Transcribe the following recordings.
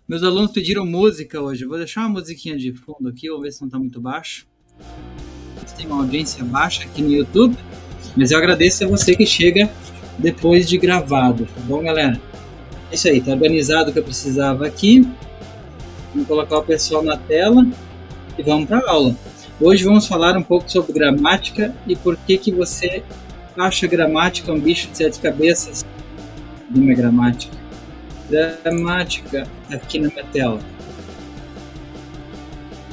Meus alunos pediram música hoje. Eu vou deixar uma musiquinha de fundo aqui, vamos ver se não está muito baixo. Tem uma audiência baixa aqui no YouTube, mas eu agradeço a você que chega depois de gravado, tá bom, galera? É isso aí, tá organizado o que eu precisava aqui. Vamos colocar o pessoal na tela e vamos para a aula. Hoje vamos falar um pouco sobre gramática e por que você acha gramática um bicho de sete cabeças. Não é gramática. Gramática aqui na minha tela.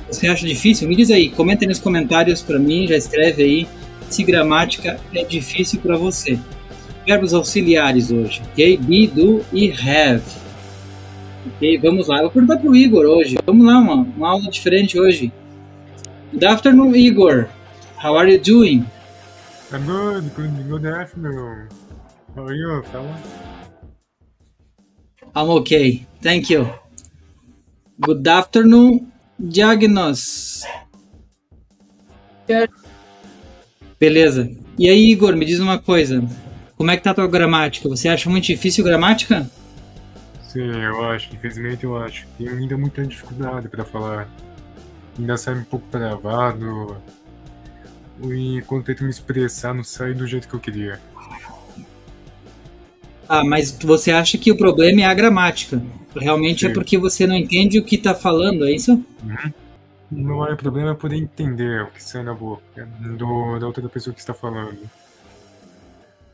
Você acha difícil? Me diz aí, comenta aí nos comentários para mim, já escreve aí se gramática é difícil para você. Verbos auxiliares hoje, ok? Be, do e have. Ok, vamos lá. Eu vou perguntar para o Igor hoje. Vamos lá, uma aula diferente hoje. Good afternoon, Igor. How are you doing? I'm good. Good afternoon. How are you, fella? I'm okay. Thank you. Good afternoon, Diagnos. Beleza. E aí, Igor, me diz uma coisa. Como é que tá a tua gramática? Você acha muito difícil gramática? Sim, eu acho. Infelizmente, eu acho. Tenho ainda muita dificuldade para falar. Ainda sai um pouco travado. E quando tento me expressar, não sai do jeito que eu queria. Ah, mas você acha que o problema é a gramática. Realmente Sim. é porque você não entende o que tá falando, é isso? Uhum. Não é problema poder entender o que sai na boca da outra pessoa que está falando.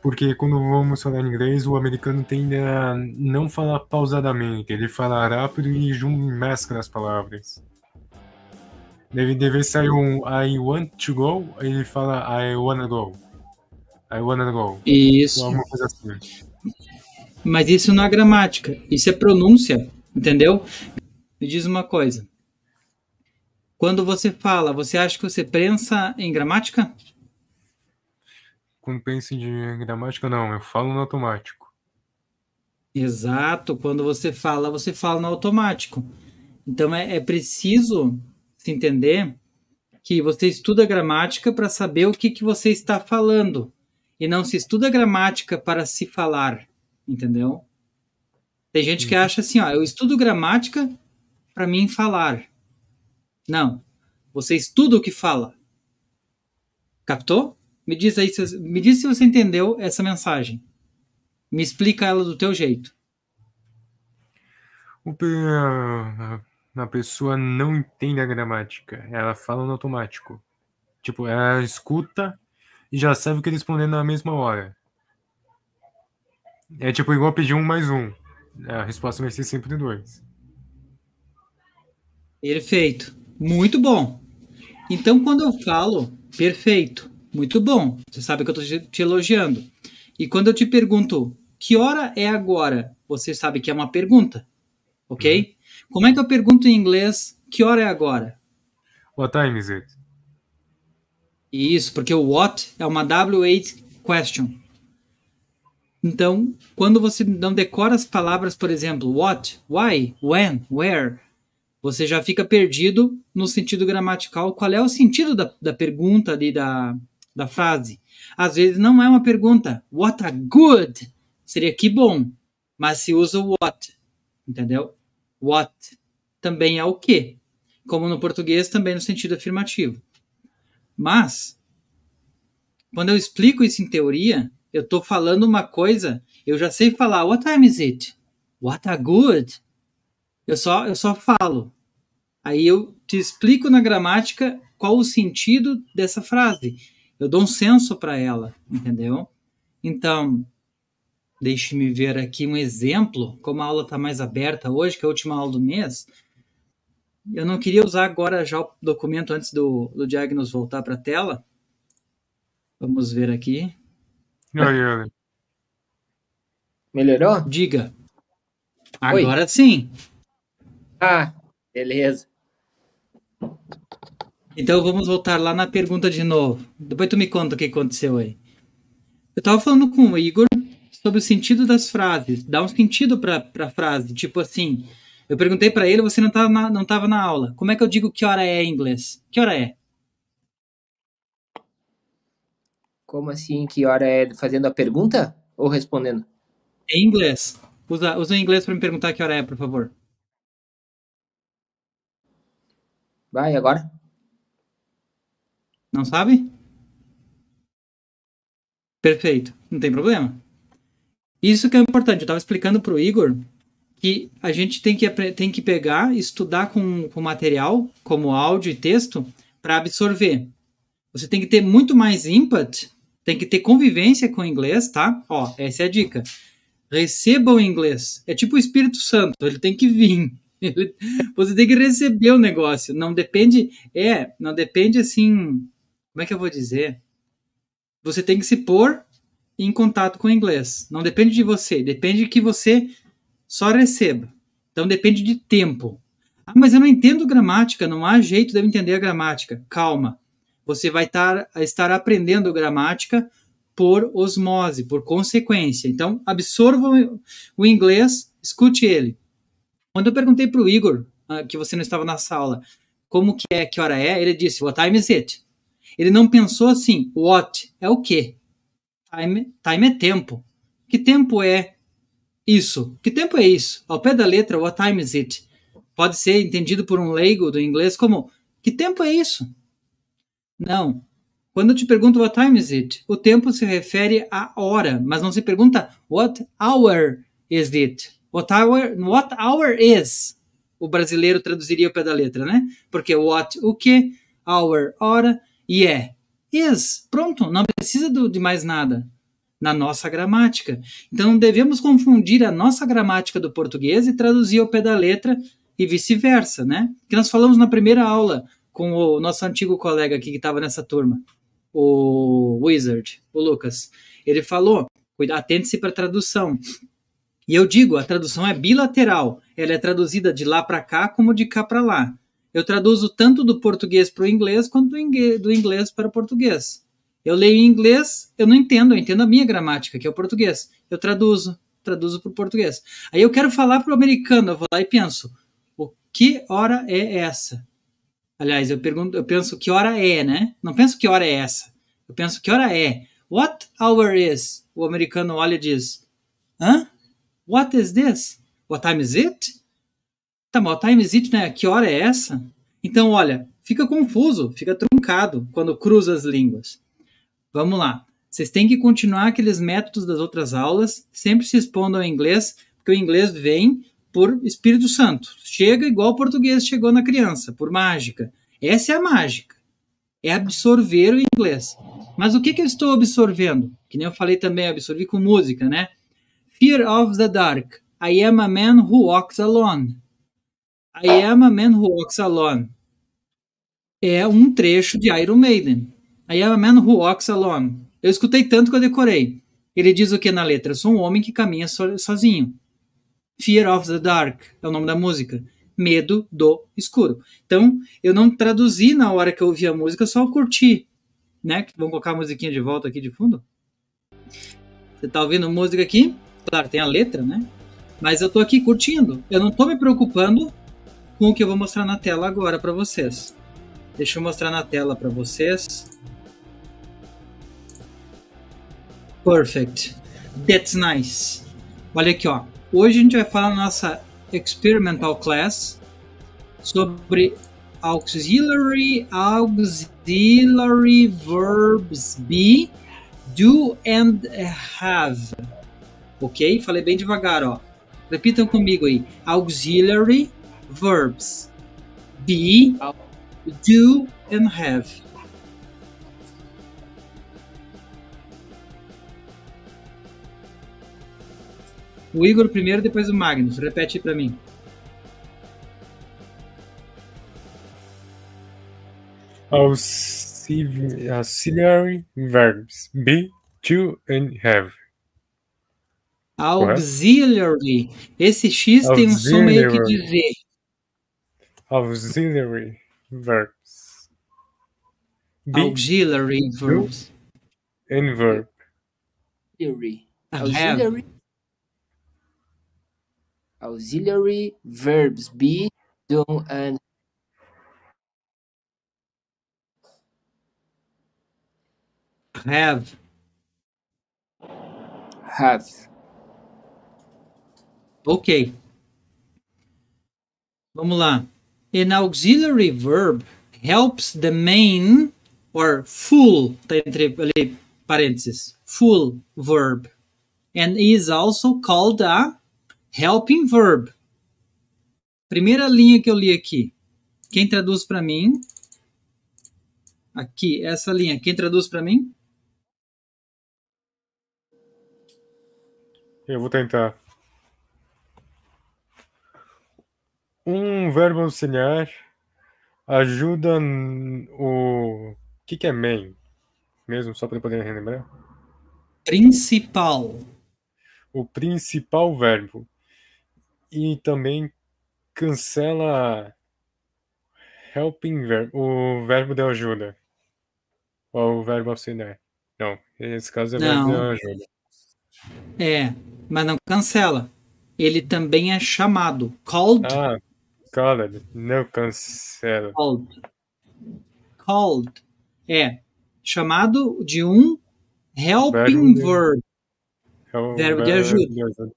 Porque quando vamos falar em inglês, o americano tende a não falar pausadamente. Ele fala rápido e mescla as palavras. Deve sair um I want to go, ele fala I wanna go. I wanna go. Isso. Ou alguma coisa assim. Mas isso não é gramática, isso é pronúncia, entendeu? Me diz uma coisa. Quando você fala, você acha que você pensa em gramática? Quando penso em gramática, não. Eu falo no automático. Exato. Quando você fala no automático. Então é preciso se entender que você estuda gramática para saber o que você está falando. E não se estuda gramática para se falar, entendeu? Tem gente que acha assim, ó, eu estudo gramática para mim falar. Não. Você estuda o que fala. Captou? Me diz aí, me diz se você entendeu essa mensagem. Me explica ela do teu jeito. A pessoa não entende a gramática. Ela fala no automático. Tipo, ela escuta e já sabe o que responder na mesma hora. É tipo igual pedir 1 mais 1. A resposta vai ser sempre 2. Perfeito. Muito bom. Então, quando eu falo perfeito, muito bom, você sabe que eu estou te elogiando. E quando eu te pergunto que hora é agora, você sabe que é uma pergunta, ok? Como é que eu pergunto em inglês que hora é agora? What time is it? Isso, porque o what é uma W8 question. Então, quando você não decora as palavras, por exemplo, what, why, when, where, você já fica perdido no sentido gramatical. Qual é o sentido da pergunta ali da frase? Às vezes não é uma pergunta. What a good! Seria que bom. Mas se usa o what. Entendeu? What também é o que. Como no português, também no sentido afirmativo. Mas, quando eu explico isso em teoria, eu estou falando uma coisa, eu já sei falar. What time is it? What a good! Eu só falo. Aí eu te explico na gramática qual o sentido dessa frase. Eu dou um senso para ela, entendeu? Então, deixe-me ver aqui um exemplo. Como a aula está mais aberta hoje, que é a última aula do mês, eu não queria usar agora já o documento antes do Diagnos voltar para a tela. Vamos ver aqui. Aí. Melhorou? Diga. Oi. Agora sim. Ah, beleza. Então vamos voltar lá na pergunta de novo. Depois tu me conta o que aconteceu aí. Eu estava falando com o Igor sobre o sentido das frases. Dá um sentido para a frase. Tipo assim, eu perguntei para ele, você não estava na aula. Como é que eu digo que hora é em inglês? Que hora é? Como assim? Que hora é? Fazendo a pergunta ou respondendo? Em inglês. Usa o inglês para me perguntar que hora é, por favor. Vai, agora? Não sabe? Perfeito, não tem problema. Isso que é importante. Eu estava explicando para o Igor que a gente tem que pegar e estudar com material, como áudio e texto, para absorver. Você tem que ter muito mais input, tem que ter convivência com o inglês, tá? Ó, essa é a dica. Receba o inglês. É tipo o Espírito Santo, ele tem que vir. Você tem que receber o negócio. Não depende assim, como é que eu vou dizer? Você tem que se pôr em contato com o inglês. Não depende de você, depende que você só receba. Então depende de tempo. Ah, mas eu não entendo gramática, não há jeito de eu entender a gramática. Calma. Você vai estar aprendendo gramática por osmose, por consequência. Então, absorva o inglês, escute ele. Quando eu perguntei para o Igor, que você não estava na sala, como que é, que hora é, ele disse, what time is it? Ele não pensou assim, what é o quê? Time é tempo. Que tempo é isso? Que tempo é isso? Ao pé da letra, what time is it? Pode ser entendido por um leigo do inglês como, que tempo é isso? Não. Quando eu te pergunto what time is it, o tempo se refere à hora, mas não se pergunta what hour is it? What hour is? O brasileiro traduziria ao pé da letra, né? Porque what, o que, hour, hora, e é. Is. Pronto, não precisa de mais nada na nossa gramática. Então, não devemos confundir a nossa gramática do português e traduzir ao pé da letra e vice-versa, né? Que nós falamos na primeira aula com o nosso antigo colega aqui que estava nessa turma, o Wizard, o Lucas. Ele falou, atente-se para a tradução. E eu digo, a tradução é bilateral. Ela é traduzida de lá para cá como de cá para lá. Eu traduzo tanto do português para o inglês quanto do inglês para o português. Eu leio em inglês, eu não entendo, eu entendo a minha gramática, que é o português. Eu traduzo para o português. Aí eu quero falar para o americano, eu vou lá e penso, o que hora é essa? Aliás, eu penso que hora é, né? Não penso que hora é essa. Eu penso que hora é. What hour is? O americano olha e diz, hã? What is this? What time is it? Tá, mas what time is it, né? Que hora é essa? Então, olha, fica confuso, fica truncado quando cruza as línguas. Vamos lá. Vocês têm que continuar aqueles métodos das outras aulas, sempre se expondo ao inglês, porque o inglês vem por Espírito Santo. Chega igual o português chegou na criança, por mágica. Essa é a mágica. É absorver o inglês. Mas o que eu estou absorvendo? Que nem eu falei também, absorvi com música, né? Fear of the dark. I am a man who walks alone. I am a man who walks alone. É um trecho de Iron Maiden. I am a man who walks alone. Eu escutei tanto que eu decorei. Ele diz o que na letra? Eu sou um homem que caminha sozinho. Fear of the Dark é o nome da música. Medo do escuro. Então, eu não traduzi na hora que eu ouvi a música, só curti. Né? Vamos colocar a musiquinha de volta aqui de fundo? Você tá ouvindo música aqui? Claro, tem a letra, né? Mas eu tô aqui curtindo. Eu não tô me preocupando com o que eu vou mostrar na tela agora para vocês. Deixa eu mostrar na tela para vocês. Perfect. That's nice. Olha aqui, ó. Hoje a gente vai falar na nossa Experimental Class sobre auxiliary verbs be, do and have. Ok? Falei bem devagar, ó. Repitam comigo aí. Auxiliary verbs be, do and have. O Igor primeiro, depois o Magnus. Repete para mim. Auxiliary verbs be, do and have. Auxiliary. Esse X tem um som meio que de V. Auxiliary verbs. Be, auxiliary verbs. And verb. Auxiliary. Auxiliary verbs be, do, and have. Ok. Vamos lá. An auxiliary verb helps the main or full, tá entre ali parênteses, full verb, and is also called a helping verb. Primeira linha que eu li aqui. Quem traduz para mim? Aqui, essa linha. Quem traduz para mim? Eu vou tentar. Um verbo auxiliar ajuda o... O que é main? Mesmo, só para poder relembrar. Principal. O principal verbo. E também cancela helping verb, o verbo de ajuda. Ou o verbo auxiliar. Não, nesse caso é verbo de ajuda. É, mas não cancela. Ele também é chamado. Called. Called. Não cancela. Called. É chamado de um helping verb. Verbo de ajuda.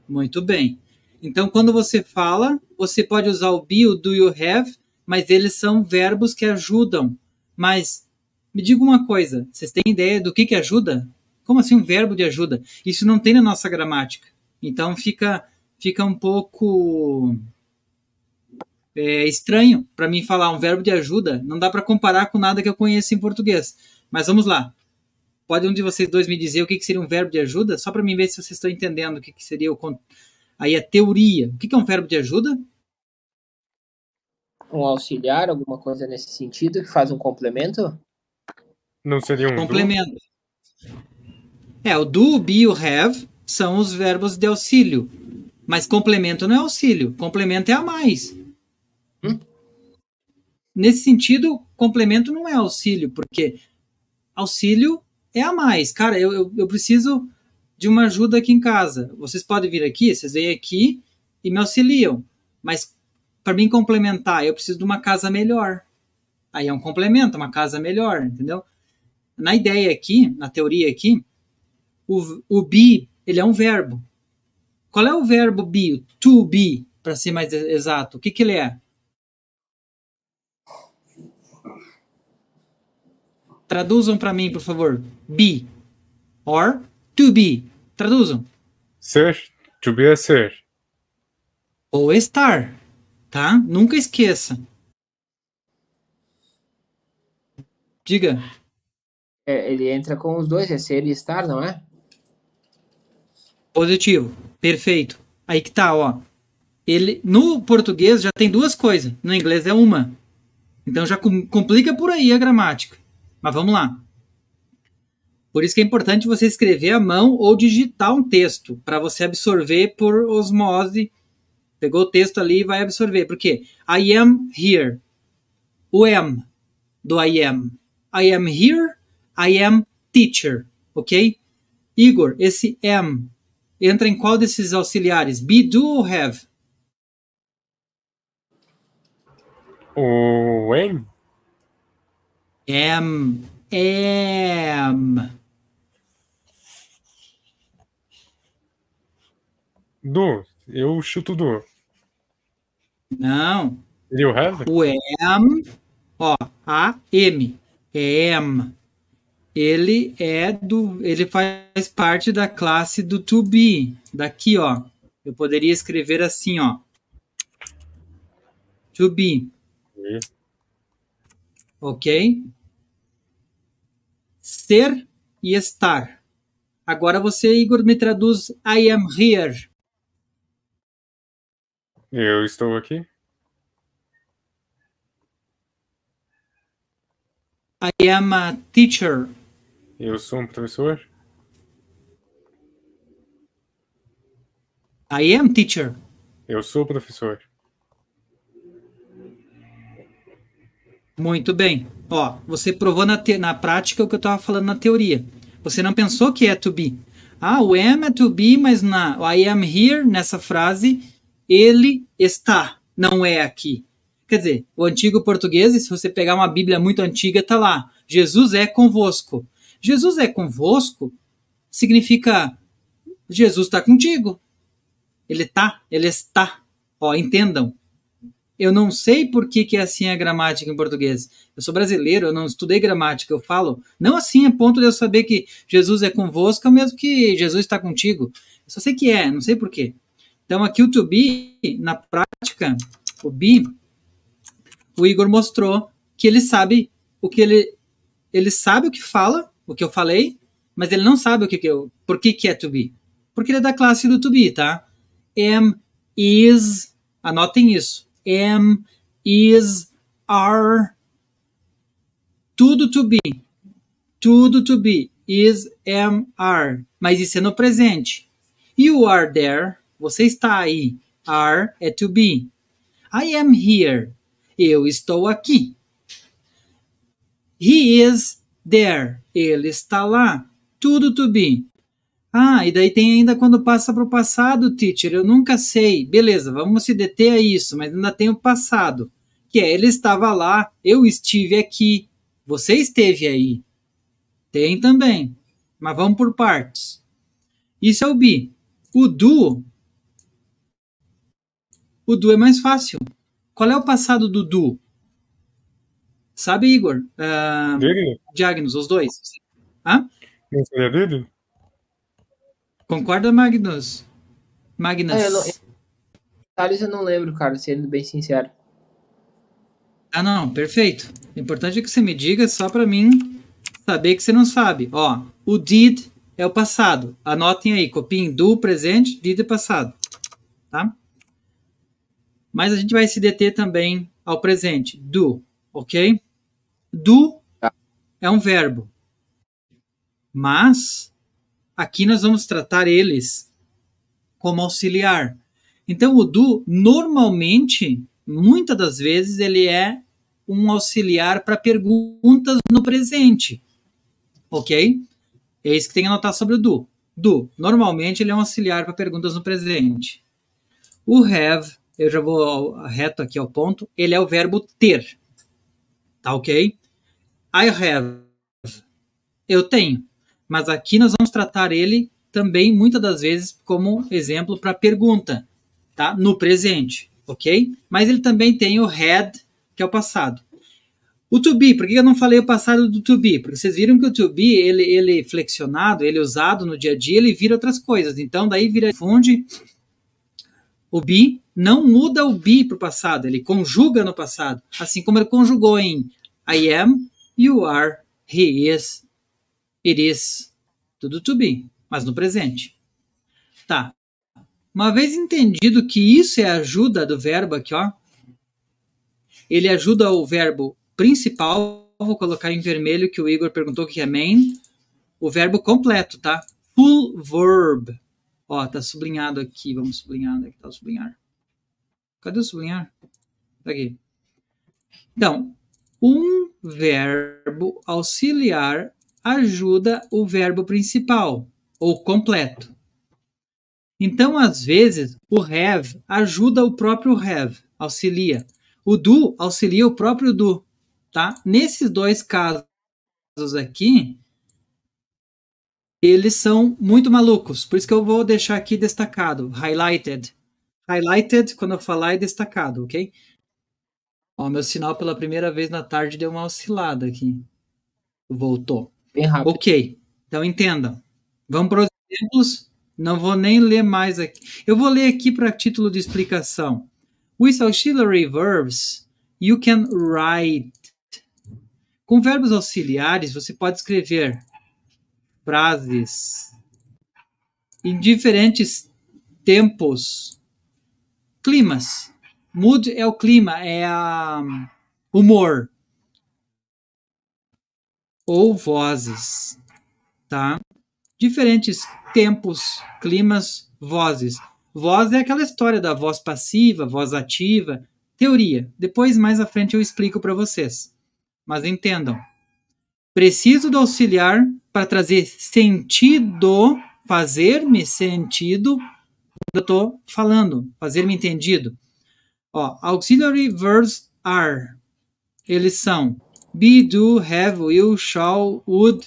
Muito bem. Então, quando você fala, você pode usar o be, o do you have, mas eles são verbos que ajudam. Mas, me diga uma coisa, vocês têm ideia do que ajuda? Como assim um verbo de ajuda? Isso não tem na nossa gramática. Então, fica um pouco estranho para mim falar um verbo de ajuda. Não dá para comparar com nada que eu conheço em português. Mas vamos lá. Pode um de vocês dois me dizer o que seria um verbo de ajuda? Só para mim ver se vocês estão entendendo o que seria aí a teoria. O que é um verbo de ajuda? Um auxiliar, alguma coisa nesse sentido, que faz um complemento? Não seria um complemento. O do, o be e o have são os verbos de auxílio. Mas complemento não é auxílio. Complemento é a mais. Nesse sentido, complemento não é auxílio, porque auxílio é a mais. Cara, eu preciso de uma ajuda aqui em casa. Vocês podem vir aqui, vocês vêm aqui e me auxiliam. Mas para mim complementar, eu preciso de uma casa melhor. Aí é um complemento, uma casa melhor, entendeu? Na ideia aqui, na teoria aqui, o be, ele é um verbo. Qual é o verbo be? O to be, para ser mais exato. O que ele é? Traduzam para mim, por favor. Be or to be. Traduzam. Ser. To be é ser. Ou estar. Tá? Nunca esqueça. Diga. Ele entra com os dois, é ser e estar, não é? Positivo. Perfeito. Aí que tá, ó. Ele, no português já tem duas coisas. No inglês é uma. Então já complica por aí a gramática. Mas vamos lá. Por isso que é importante você escrever à mão ou digitar um texto para você absorver por osmose. Pegou o texto ali e vai absorver. Por quê? I am here. O am do I am. I am here. I am teacher. Ok? Igor, esse am entra em qual desses auxiliares? Be, do ou have? O am? Am. Do. Eu chuto do. Não. You have? O am, ó, am. Am. Ele faz parte da classe do to be. Daqui, ó. Eu poderia escrever assim, ó. To be. Ok? Ser e estar. Agora você, Igor, me traduz I am here. Eu estou aqui. I am a teacher. Eu sou um professor. I am teacher. Eu sou professor. Muito bem. Ó, você provou na prática o que eu estava falando na teoria. Você não pensou que é to be. O am é to be, mas o I am here, nessa frase, ele está, não é aqui. Quer dizer, o antigo português, se você pegar uma Bíblia muito antiga, tá lá. Jesus é convosco. Jesus é convosco significa Jesus está contigo. Ele está. Ó, entendam. Eu não sei por que é assim a gramática em português. Eu sou brasileiro, eu não estudei gramática, eu falo, não assim a ponto de eu saber que Jesus é convosco, é o mesmo que Jesus está contigo. Eu só sei que é, não sei por quê. Então aqui o to be, na prática, o be, o Igor mostrou que ele sabe o que ele sabe o que fala, o que eu falei, mas ele não sabe por que é to be. Porque ele é da classe do to be, tá? Am, is, anotem isso. Am, is, are, tudo to be. Tudo to be. Is, am, are. Mas isso é no presente. You are there. Você está aí. Are é to be. I am here. Eu estou aqui. He is there. Ele está lá. Tudo to be. Ah, e daí tem ainda quando passa para o passado, teacher. Eu nunca sei. Beleza, vamos se deter a isso, mas ainda tem o passado. Que é, ele estava lá, eu estive aqui, você esteve aí. Tem também. Mas vamos por partes. Isso é o be. O do é mais fácil. Qual é o passado do do? Sabe, Igor? Diagnos, os dois. Hã? Não seria dele? Concorda, Magnus? Detalhes eu não lembro, cara, sendo bem sincero. Ah, não, perfeito. O importante é que você me diga só para mim saber que você não sabe. Ó, o did é o passado. Anotem aí, copiem do presente, did é passado. Tá? Mas a gente vai se deter também ao presente. Do, ok? Do é um verbo. Mas aqui nós vamos tratar eles como auxiliar. Então, o do, normalmente, muitas das vezes, ele é um auxiliar para perguntas no presente. Ok? É isso que tem que anotar sobre o do. Do, normalmente, ele é um auxiliar para perguntas no presente. O have, eu já vou reto aqui ao ponto, ele é o verbo ter. Tá ok? I have, eu tenho. Mas aqui nós vamos tratar ele também, muitas das vezes, como exemplo para pergunta, tá? No presente, ok? Mas ele também tem o had, que é o passado. O to be, por que eu não falei o passado do to be? Porque vocês viram que o to be, ele flexionado, ele usado no dia a dia, ele vira outras coisas. Então, daí funde o be, não muda o be para o passado, ele conjuga no passado. Assim como ele conjugou em I am, you are, he is, it is, tudo to be, mas no presente. Tá. Uma vez entendido que isso é a ajuda do verbo aqui, ó, ele ajuda o verbo principal, vou colocar em vermelho que o Igor perguntou o que é main, o verbo completo, tá? Full verb. Ó, tá sublinhado aqui, vamos sublinhar, onde é que tá o sublinhar? Cadê o sublinhar? Tá aqui. Então, um verbo auxiliar ajuda o verbo principal, ou completo. Então, às vezes, o have ajuda o próprio have, auxilia. O do auxilia o próprio do, tá? Nesses dois casos aqui, eles são muito malucos, por isso que eu vou deixar aqui destacado, highlighted. Highlighted, quando eu falar, é destacado, ok? Ó, meu sinal pela primeira vez na tarde deu uma oscilada aqui. Voltou. Bem rápido. Ok, então entendam. Vamos para os exemplos. Não vou nem ler mais aqui. Eu vou ler aqui para título de explicação. With auxiliary verbs, you can write. Com verbos auxiliares, você pode escrever frases em diferentes tempos. Climas. Mood é o clima, é a humor. Ou vozes, tá? Diferentes tempos, climas, vozes. Voz é aquela história da voz passiva, voz ativa, teoria. Depois, mais à frente, eu explico para vocês. Mas entendam. Preciso do auxiliar para trazer sentido, fazer-me sentido quando eu estou falando, fazer-me entendido. Ó, auxiliary verbs are. Eles são be, do, have, will, shall, would,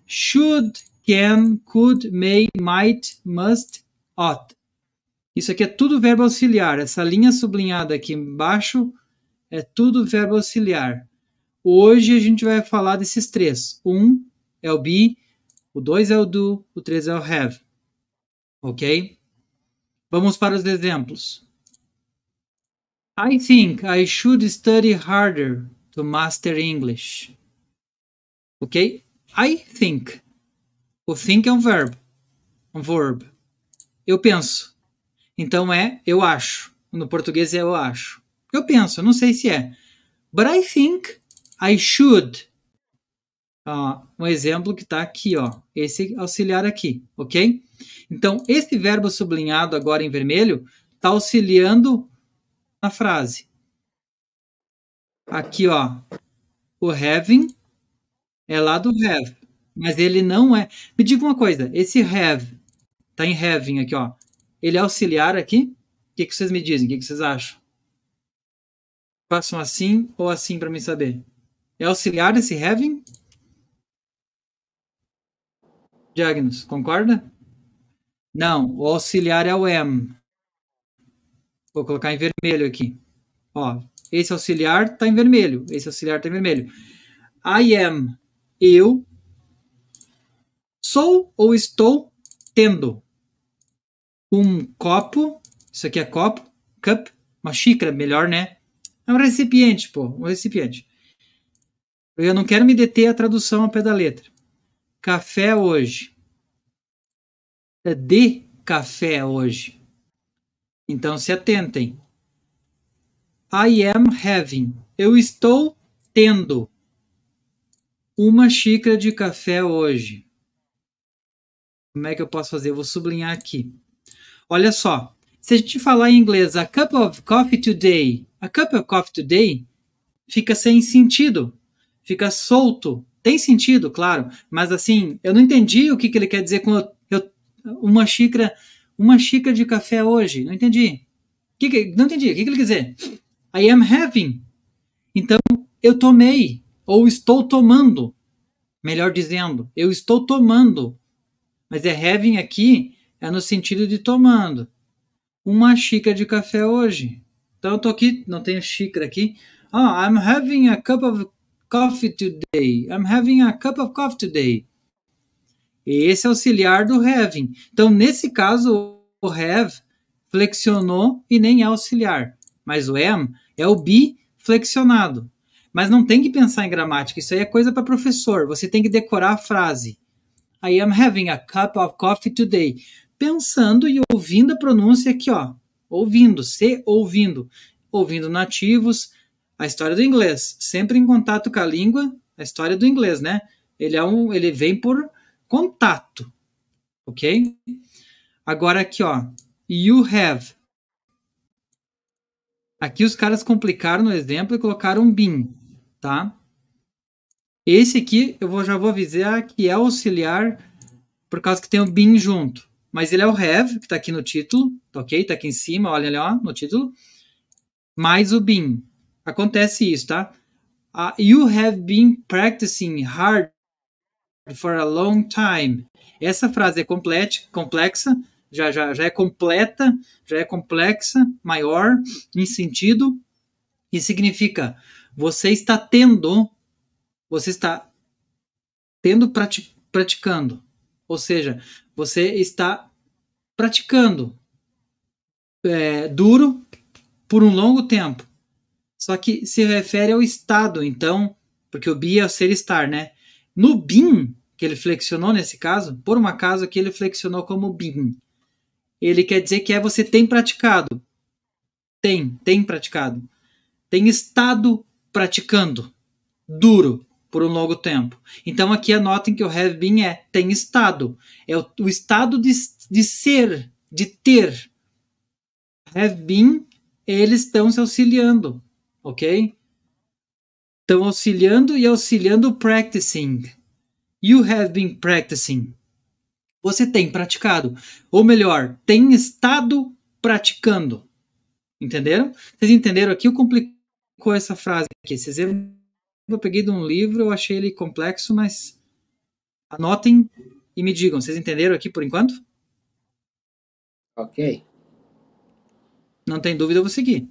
should, can, could, may, might, must, ought. Isso aqui é tudo verbo auxiliar. Essa linha sublinhada aqui embaixo é tudo verbo auxiliar. Hoje a gente vai falar desses três. Um é o be, o 2 é o do, o 3 é o have. Ok? Vamos para os exemplos. I think I should study harder to master English. Ok? I think. O think é um verbo. Um verb. Eu penso. Então é eu acho. No português é eu acho. Eu penso, não sei se é. But I think I should. Um exemplo que está aqui, ó. Esse auxiliar aqui, ok? Então, esse verbo sublinhado agora em vermelho está auxiliando na frase. Aqui, ó. O having é lá do have. Mas ele não é... Me diga uma coisa. Esse have, tá em having aqui, ó. Ele é auxiliar aqui? O que vocês me dizem? O que vocês acham? Façam assim ou assim para mim saber. É auxiliar esse having? Diagnos, concorda? Não, o auxiliar é o am. Vou colocar em vermelho aqui. Ó, esse auxiliar está em vermelho. Esse auxiliar está em vermelho. I am, eu sou ou estou tendo um copo. Isso aqui é copo, cup, uma xícara, melhor, né? É um recipiente, pô, um recipiente. Eu não quero me deter a tradução ao pé da letra. Café hoje. É de café hoje. Então se atentem. I am having. Eu estou tendo uma xícara de café hoje. Como é que eu posso fazer? Eu vou sublinhar aqui. Olha só. Se a gente falar em inglês, a cup of coffee today, fica sem sentido. Fica solto. Tem sentido, claro. Mas assim, eu não entendi o que ele quer dizer com uma xícara de café hoje. Não entendi. Não entendi. O que ele quer dizer? I am having. Então, eu tomei. Ou estou tomando. Melhor dizendo, eu estou tomando. Mas having aqui é no sentido de tomando. Uma xícara de café hoje. Então, eu estou aqui, não tenho xícara aqui. I'm having a cup of coffee today. I'm having a cup of coffee today. Esse é auxiliar do having. Então, nesse caso, o have flexionou e nem é auxiliar. Mas o am é o be flexionado. Mas não tem que pensar em gramática. Isso aí é coisa para professor. Você tem que decorar a frase. I am having a cup of coffee today. Pensando e ouvindo a pronúncia aqui, ó. Ouvindo, se ouvindo. Ouvindo nativos. A história do inglês. Sempre em contato com a língua. A história do inglês, né? Ele vem por contato. Ok? Agora aqui, ó. You have. Aqui os caras complicaram no exemplo e colocaram been, tá? Esse aqui eu já vou avisar que é auxiliar por causa que tem o been junto. Mas ele é o have, que está aqui no título, tá ok? Está aqui em cima, olha ali, ó, no título. Mais o been. Acontece isso, tá? You have been practicing hard for a long time. Essa frase é complexa, já é completa, já é complexa, maior em sentido, e significa você está tendo praticando. Ou seja, você está praticando duro por um longo tempo. Só que se refere ao estado, então, porque o be é o ser estar, né? No been, que ele flexionou nesse caso, por um acaso aqui ele flexionou como been. Ele quer dizer que você tem praticado. Tem praticado. Tem estado praticando duro por um longo tempo. Então aqui anotem que o have been tem estado. É o estado de ser, de ter. Have been, eles estão se auxiliando. Ok? Estão auxiliando e auxiliando practicing. You have been practicing. Você tem praticado. Ou melhor, tem estado praticando. Entenderam? Vocês entenderam aqui? O complicou essa frase aqui. Esse exemplo eu peguei de um livro, eu achei ele complexo, mas anotem e me digam. Vocês entenderam aqui por enquanto? Ok. Não tem dúvida, eu vou seguir.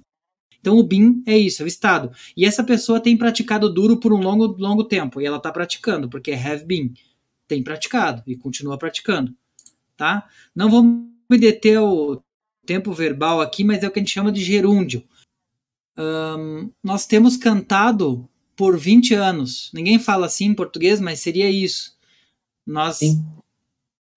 Então, o been é isso, é o estado. E essa pessoa tem praticado duro por um longo tempo. E ela está praticando, porque é have been. Tem praticado e continua praticando. Tá? Não vou me deter o tempo verbal aqui, mas é o que a gente chama de gerúndio. Nós temos cantado por 20 anos. Ninguém fala assim em português, mas seria isso. Nós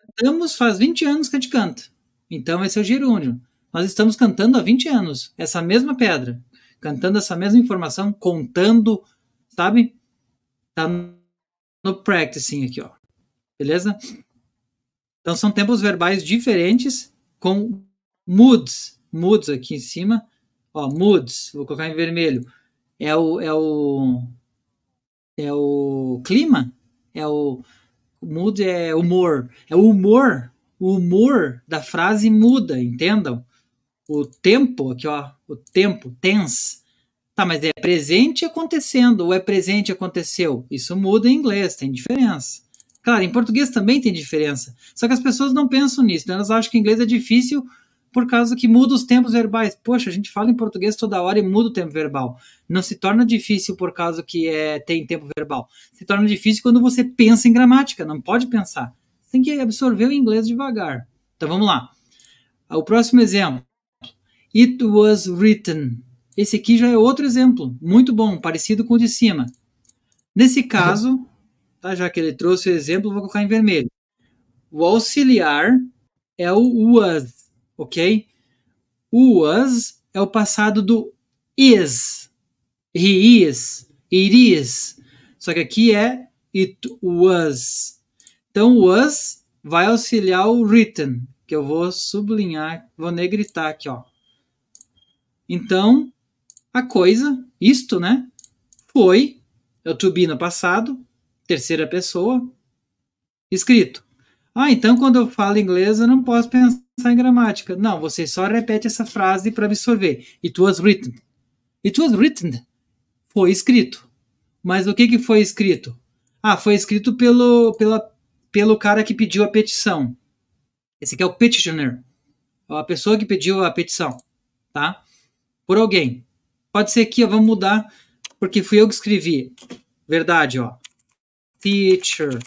cantamos faz 20 anos que a gente canta. Então, esse é o gerúndio. Nós estamos cantando há 20 anos. Essa mesma pedra. Cantando essa mesma informação, contando, sabe? Tá no practicing aqui, ó. Beleza? Então, são tempos verbais diferentes com moods. Moods aqui em cima. Ó, moods. Vou colocar em vermelho. É o clima. O mood é humor. É o humor. O humor da frase muda, entendam? O tempo, aqui ó, o tempo, tense. Tá, mas é presente acontecendo ou é presente aconteceu? Isso muda em inglês, tem diferença. Claro, em português também tem diferença. Só que as pessoas não pensam nisso, né? Elas acham que inglês é difícil por causa que muda os tempos verbais. Poxa, a gente fala em português toda hora e muda o tempo verbal. Não se torna difícil por causa que tem tempo verbal. Se torna difícil quando você pensa em gramática, não pode pensar. Você tem que absorver o inglês devagar. Então vamos lá. O próximo exemplo. It was written. Esse aqui já é outro exemplo, muito bom, parecido com o de cima. Nesse caso, tá, já que ele trouxe o exemplo, vou colocar em vermelho. O auxiliar é o was, ok? O was é o passado do is. He is, it is. Só que aqui é it was. Então, was vai auxiliar o written, que eu vou sublinhar, vou negritar aqui, ó. Então, a coisa, isto, né, foi, é o to be no passado, terceira pessoa, escrito. Então quando eu falo inglês eu não posso pensar em gramática. Não, você só repete essa frase para absorver. It was written. It was written. Foi escrito. Mas o que foi escrito? Foi escrito pelo cara que pediu a petição. Esse aqui é o petitioner. A pessoa que pediu a petição. Tá? Por alguém. Pode ser aqui, ó, vamos mudar, porque fui eu que escrevi. Verdade, ó. Teacher.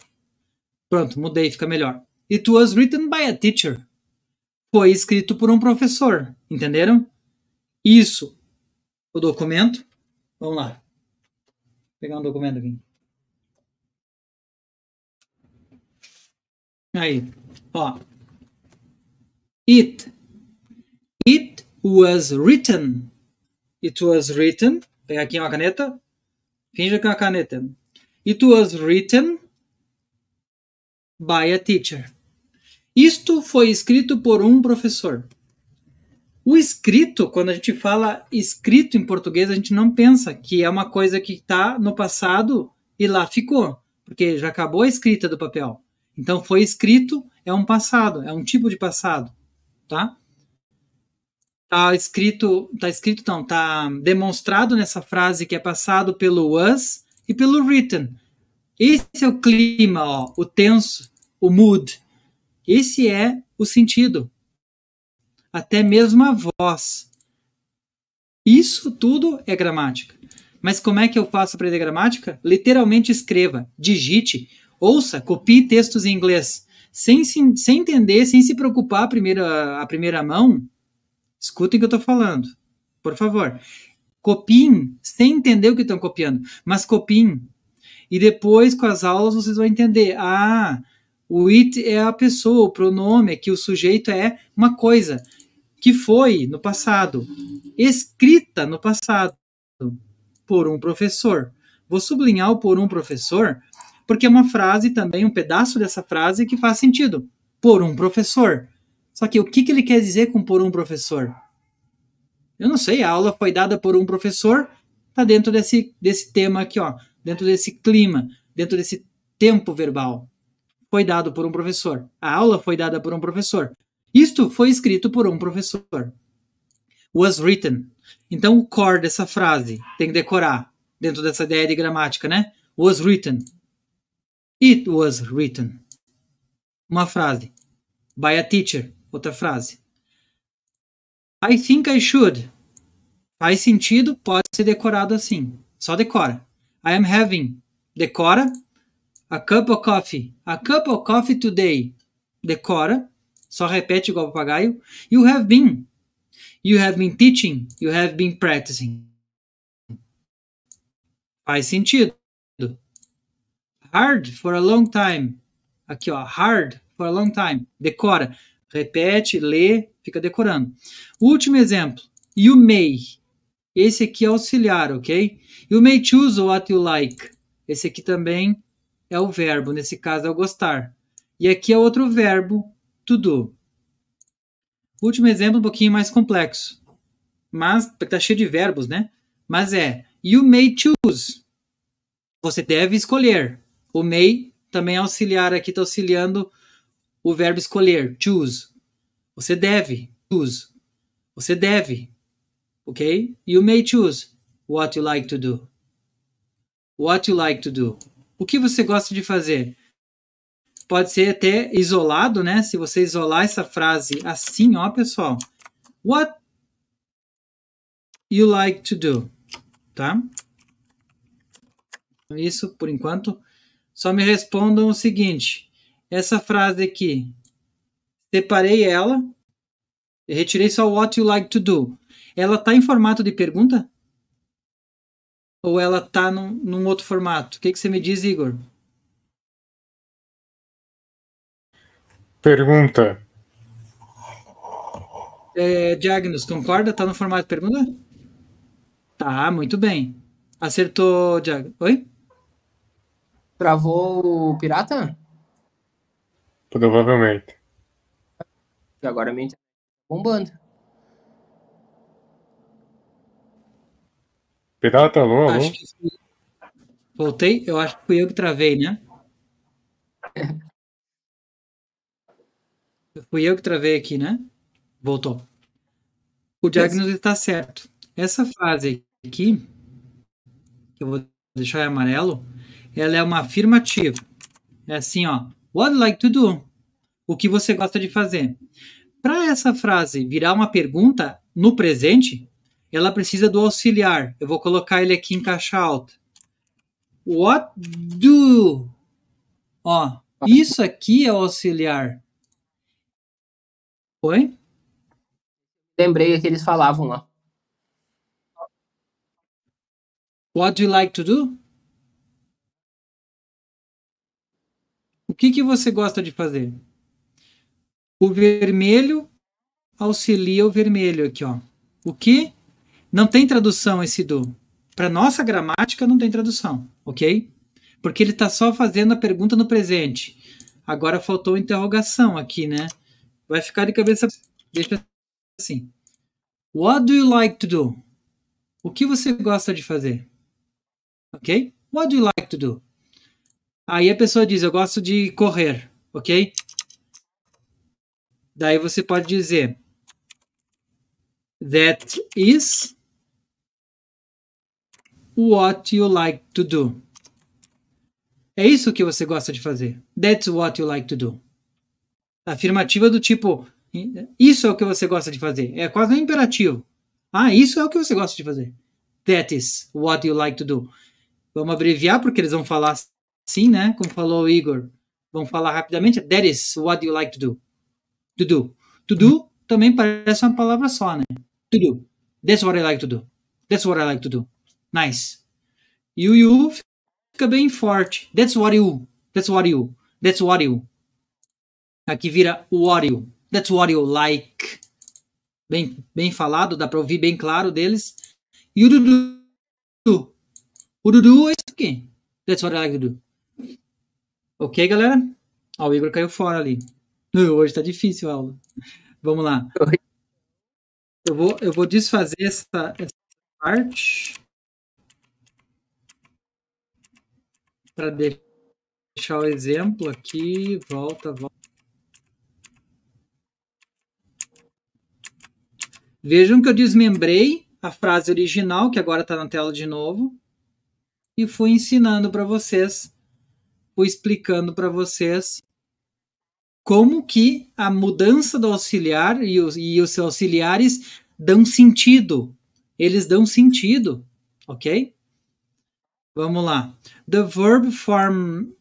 Pronto, mudei, fica melhor. It was written by a teacher. Foi escrito por um professor. Entenderam? Isso. O documento. Vamos lá. Vou pegar um documento aqui. Aí, ó. It was written. It was written. Vou pegar aqui uma caneta. Finja que é uma caneta. It was written by a teacher. Isto foi escrito por um professor. O escrito, quando a gente fala escrito em português, a gente não pensa que é uma coisa que está no passado e lá ficou, porque já acabou a escrita do papel. Então, foi escrito, é um passado, é um tipo de passado, tá? Tá demonstrado nessa frase que é passado pelo was e pelo written. Esse é o clima, ó, o tenso, o mood. Esse é o sentido. Até mesmo a voz. Isso tudo é gramática. Mas como é que eu faço aprender gramática? Literalmente escreva, digite, ouça, copie textos em inglês. Sem entender, sem se preocupar a primeira mão, escutem o que eu estou falando. Por favor. Copiem, sem entender o que estão copiando, mas copiem. E depois, com as aulas, vocês vão entender. O it é a pessoa, o pronome, é que o sujeito é uma coisa que foi no passado, escrita no passado por um professor. Vou sublinhar o por um professor, porque é uma frase também, um pedaço dessa frase que faz sentido. Por um professor. Só que o que ele quer dizer com por um professor? Eu não sei, a aula foi dada por um professor, está dentro desse tema aqui, ó, dentro desse clima, dentro desse tempo verbal. Foi dado por um professor. A aula foi dada por um professor. Isto foi escrito por um professor. Was written. Então, o core dessa frase tem que decorar dentro dessa ideia de gramática, né? Was written. It was written. Uma frase. By a teacher. Outra frase. I think I should. Faz sentido, pode ser decorado assim. Só decora. I am having. Decora. A cup of coffee. A cup of coffee today. Decora. Só repete igual papagaio. You have been. You have been teaching. You have been practicing. Faz sentido. Hard for a long time. Aqui, ó. Hard for a long time. Decora. Repete, lê, fica decorando. Último exemplo. You may. Esse aqui é auxiliar, ok? You may choose what you like. Esse aqui também é o verbo. Nesse caso é o gostar. E aqui é outro verbo, to do. Último exemplo, um pouquinho mais complexo. Mas, tá cheio de verbos, né? Mas é, you may choose. Você deve escolher. O may também é auxiliar aqui, está auxiliando o verbo escolher, choose. Você deve, choose. Você deve, ok? You may choose what you like to do. What you like to do. O que você gosta de fazer? Pode ser até isolado, né? Se você isolar essa frase assim, ó, pessoal. What you like to do, tá? Isso, por enquanto. Só me respondam o seguinte. Essa frase aqui, separei ela, retirei só what you like to do. Ela está em formato de pergunta? Ou ela está num outro formato? O que você me diz, Igor? Pergunta. Diagnus, concorda? Está no formato de pergunta? Tá, muito bem. Acertou, Diagnus. Oi? Travou o pirata? Provavelmente. E agora a minha internet tá bombando. Pirata, alô, alô? Acho que voltei? Eu acho que fui eu que travei, né? Fui eu que travei aqui, né? Voltou. O Diagnus está certo. Essa frase aqui, que eu vou deixar em amarelo, ela é uma afirmativa. É assim, ó. What do you like to do? O que você gosta de fazer? Para essa frase virar uma pergunta no presente, ela precisa do auxiliar. Eu vou colocar ele aqui em caixa alta. What do? Ó, isso aqui é o auxiliar. Oi? Lembrei que eles falavam lá. What do you like to do? O que você gosta de fazer? O vermelho auxilia o vermelho aqui, ó. O que? Não tem tradução esse do. Para nossa gramática não tem tradução, ok? Porque ele está só fazendo a pergunta no presente. Agora faltou interrogação aqui, né? Vai ficar de cabeça... Deixa assim. What do you like to do? O que você gosta de fazer? Ok? What do you like to do? Aí a pessoa diz, eu gosto de correr, ok? Daí você pode dizer, that is what you like to do. É isso que você gosta de fazer. That's what you like to do. Afirmativa do tipo, isso é o que você gosta de fazer. É quase um imperativo. Ah, isso é o que você gosta de fazer. That is what you like to do. Vamos abreviar porque eles vão falar assim, né? Como falou o Igor. Vamos falar rapidamente. That is what you like to do. To do. To do também parece uma palavra só, né? To do. That's what I like to do. That's what I like to do. Nice. E o you fica bem forte. That's what you. That's what you. That's what you. Aqui vira what you. That's what you like. Bem falado, dá para ouvir bem claro deles. E o do. O do é isso aqui. That's what I like to do. Ok, galera? Ó, o Igor caiu fora ali. Hoje tá difícil a aula. Vamos lá. Eu vou desfazer essa parte para deixar o exemplo aqui. Volta. Vejam que eu desmembrei a frase original, que agora está na tela de novo, e fui ensinando para vocês, fui explicando para vocês como que a mudança do auxiliar e os seus auxiliares dão sentido. Eles dão sentido, ok? Vamos lá. The verb forms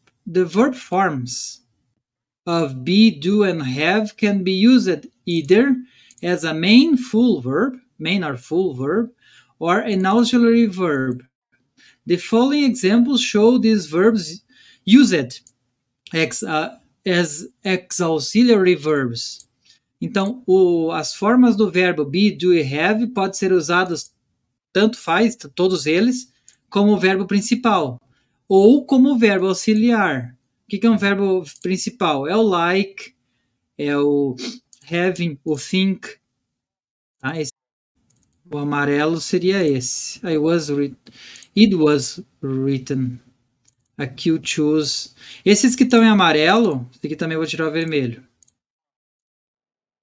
of be, do, and have can be used either as a main or full verb, or an auxiliary verb. The following examples show these verbs used as auxiliary verbs. Então, as formas do verbo be, do e have podem ser usadas, tanto faz, todos eles, como o verbo principal, ou como verbo auxiliar. O que é um verbo principal? É o like, é o having, o think. Tá? O amarelo seria esse. It was written. Aqui o choose. Esses que estão em amarelo, esse aqui também eu vou tirar o vermelho.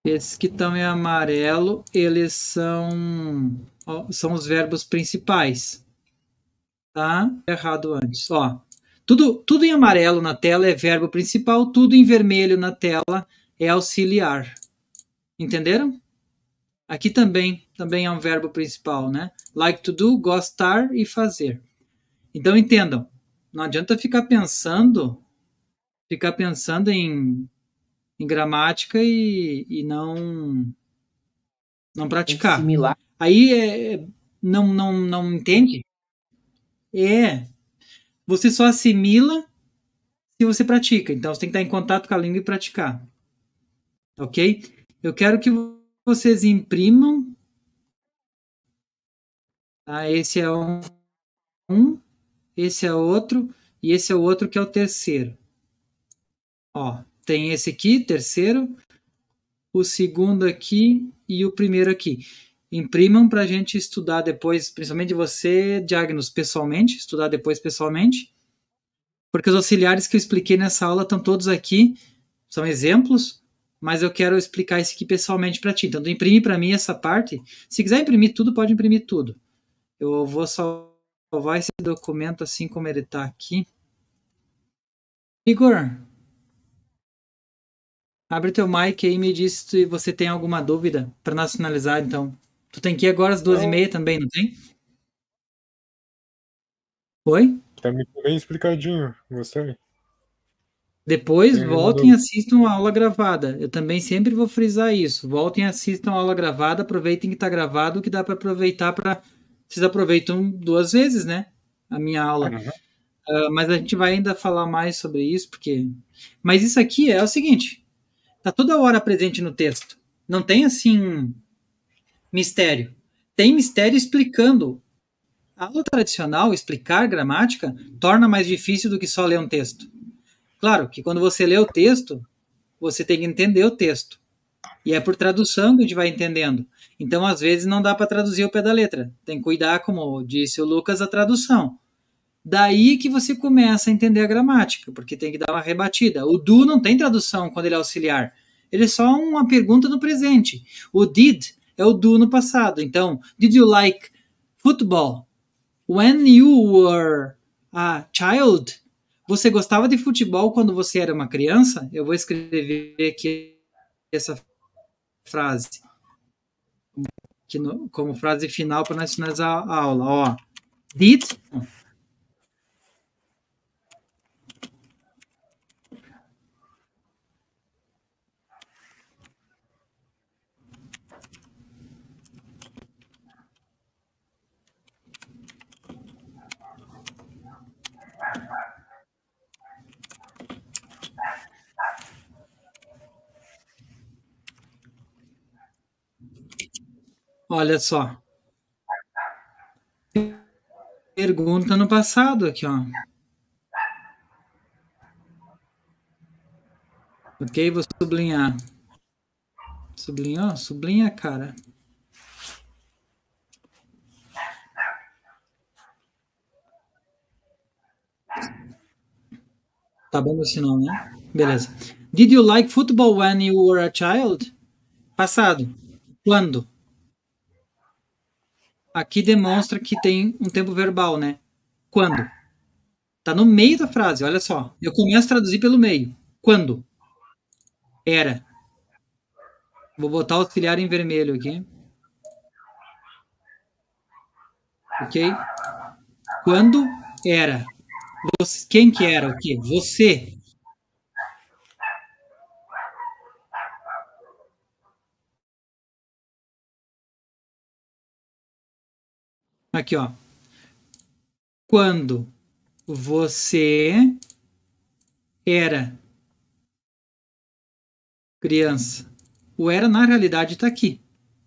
Esses que estão em amarelo, eles são os verbos principais. Tá? Errado antes. Ó, tudo em amarelo na tela é verbo principal, tudo em vermelho na tela é auxiliar. Entenderam? Aqui também é um verbo principal, né? Like to do, gostar e fazer. Então entendam, não adianta ficar pensando em gramática e não praticar. Similar. Aí não entende? Você só assimila se você pratica. Então você tem que estar em contato com a língua e praticar. Ok? Eu quero que vocês imprimam. Tá? Esse é um, esse é outro, e esse é o outro que é o terceiro. Ó, tem esse aqui, terceiro, o segundo aqui e o primeiro aqui. Imprimam para a gente estudar depois, principalmente você, Diagnos, pessoalmente, estudar depois pessoalmente, porque os auxiliares que eu expliquei nessa aula estão todos aqui, são exemplos, mas eu quero explicar isso aqui pessoalmente para ti. Então, imprime para mim essa parte. Se quiser imprimir tudo, pode imprimir tudo. Eu vou salvar esse documento assim como ele está aqui. Igor, abre teu mic aí e me diz se você tem alguma dúvida para nós finalizar, então. Tu tem que ir agora às 12h30 também, não tem? Oi? Tá bem explicadinho, gostei. Depois voltem e assistam a aula gravada. Eu também sempre vou frisar isso. Voltem e assistam a aula gravada, aproveitem que está gravado, que dá para aproveitar para... Vocês aproveitam 2 vezes, né? A minha aula. Mas a gente vai ainda falar mais sobre isso, porque... Mas isso aqui é o seguinte, tá toda hora presente no texto. Não tem, assim, mistério. Tem mistério explicando. A aula tradicional, explicar gramática, torna mais difícil do que só ler um texto. Claro que quando você lê o texto, você tem que entender o texto. E é por tradução que a gente vai entendendo. Então, às vezes, não dá para traduzir o pé da letra. Tem que cuidar, como disse o Lucas, a tradução. Daí que você começa a entender a gramática, porque tem que dar uma rebatida. O do não tem tradução quando ele é auxiliar. Ele é só uma pergunta no presente. O did é o do no passado. Então, did you like football? When you were a child? Você gostava de futebol quando você era uma criança? Eu vou escrever aqui essa frase como frase final para nós finalizar a aula. Ó, did... Olha só. Pergunta no passado aqui, ó. Ok, vou sublinhar. Sublinhou? Sublinha, cara. Tá bom o sinal, né? Beleza. Did you like football when you were a child? Passado. Quando? Aqui demonstra que tem um tempo verbal, né? Quando? Tá no meio da frase, olha só. Eu começo a traduzir pelo meio. Quando? Era. Vou botar o auxiliar em vermelho aqui. ok? Quando era. Quem que era o quê? Você. Aqui, ó. Quando você era criança. O era, na realidade, está aqui.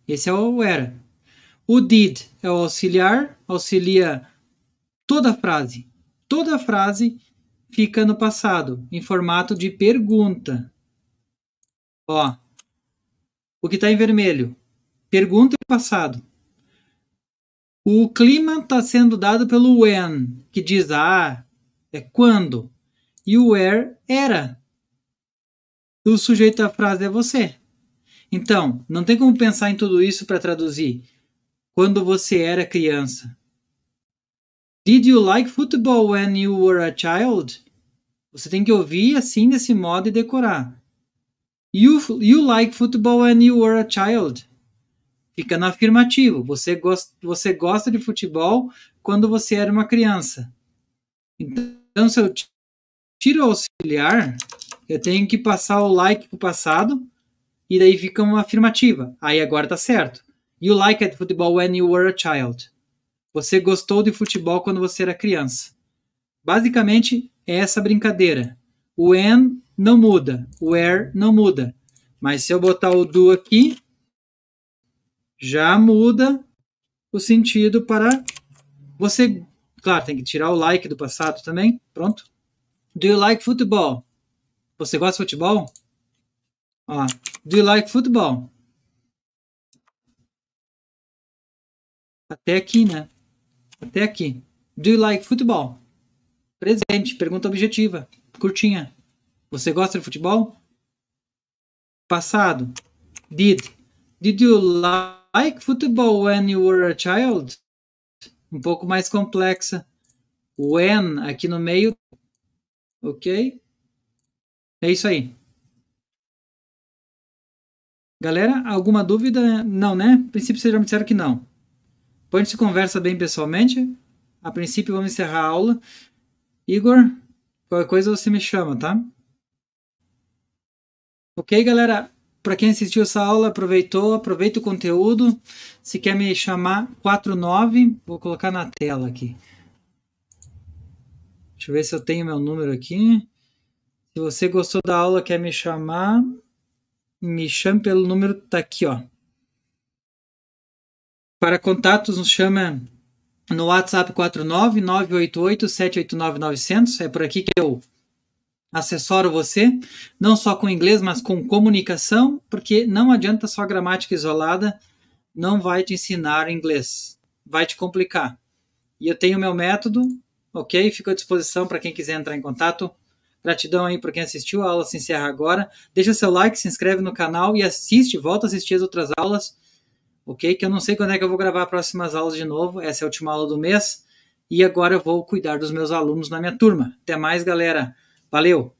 Esse é o era. O did é o auxiliar, auxilia toda a frase. Toda a frase fica no passado, em formato de pergunta. Ó, o que está em vermelho, pergunta e passado. O clima está sendo dado pelo when, que diz é quando. E o where era. O sujeito da frase é você. Então, não tem como pensar em tudo isso para traduzir. Quando você era criança. Did you like football when you were a child? Você tem que ouvir assim desse modo e decorar. You like football when you were a child? Fica no afirmativo. Você gosta de futebol quando você era uma criança. Então, se eu tiro o auxiliar, eu tenho que passar o like para o passado e daí fica uma afirmativa. Aí agora tá certo. You liked football when you were a child. Você gostou de futebol quando você era criança. Basicamente, é essa brincadeira. O when não muda, o where não muda. Mas se eu botar o do aqui, já muda o sentido para você. Claro, tem que tirar o like do passado também. Pronto. Do you like football? Você gosta de futebol? Ó, do you like football? Até aqui, né? Até aqui. Do you like football? Presente, pergunta objetiva, curtinha. Você gosta de futebol? Passado. Did you like football when you were a child? Um pouco mais complexa. When aqui no meio. Ok? É isso aí. Galera, alguma dúvida? Não, né? A princípio vocês já me disseram que não. Depois a gente se conversa bem pessoalmente. A princípio vamos encerrar a aula. Igor, qualquer coisa você me chama, tá? Ok, galera? Para quem assistiu essa aula, aproveita o conteúdo. Se quer me chamar, 49, vou colocar na tela aqui. Deixa eu ver se eu tenho meu número aqui. Se você gostou da aula, quer me chamar, me chame pelo número, tá aqui, ó. Para contatos, nos chama no WhatsApp 49988878900. É por aqui que eu assessoro você, não só com inglês, mas com comunicação, porque não adianta só gramática isolada, não vai te ensinar inglês, vai te complicar. E eu tenho meu método, ok? Fico à disposição para quem quiser entrar em contato. Gratidão aí para quem assistiu, a aula se encerra agora. Deixa seu like, se inscreve no canal e volta a assistir as outras aulas, ok? Que eu não sei quando é que eu vou gravar as próximas aulas de novo, essa é a última aula do mês, e agora eu vou cuidar dos meus alunos na minha turma. Até mais, galera! Valeu!